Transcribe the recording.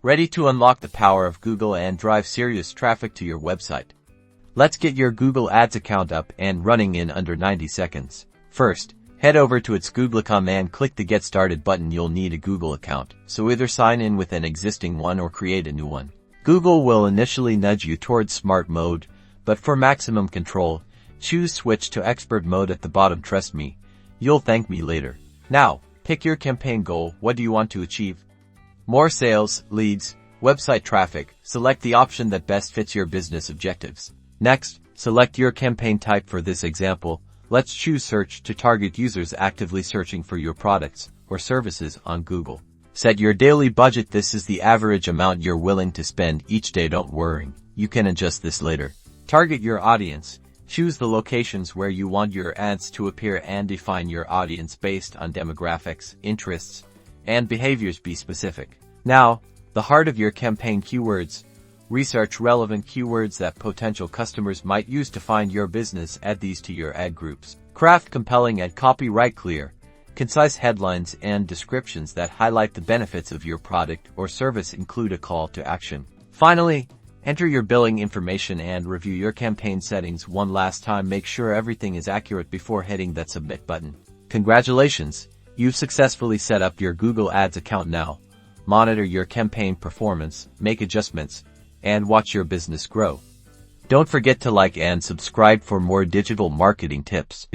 Ready to unlock the power of Google and drive serious traffic to your website? Let's get your Google Ads account up and running in under 90 seconds. First, head over to its Google.com and click the Get Started button. You'll need a Google account, so either sign in with an existing one or create a new one. Google will initially nudge you towards smart mode, but for maximum control, choose switch to expert mode at the bottom. Trust me, you'll thank me later. Now, pick your campaign goal. What do you want to achieve? More sales, leads, website traffic. Select the option that best fits your business objectives. Next, select your campaign type. For this example, let's choose search to target users actively searching for your products or services on Google. Set your daily budget. This is the average amount you're willing to spend each day. Don't worry, you can adjust this later. Target your audience. Choose the locations where you want your ads to appear and define your audience based on demographics, interests, and behaviors. Be specific. Now, the heart of your campaign: keywords. Research relevant keywords that potential customers might use to find your business. Add these to your ad groups. Craft compelling ad copy. Write clear, concise headlines and descriptions that highlight the benefits of your product or service. Include a call to action. Finally, enter your billing information and review your campaign settings one last time. Make sure everything is accurate before hitting that submit button. Congratulations! You've successfully set up your Google Ads account. Now, monitor your campaign performance, make adjustments, and watch your business grow. Don't forget to like and subscribe for more digital marketing tips.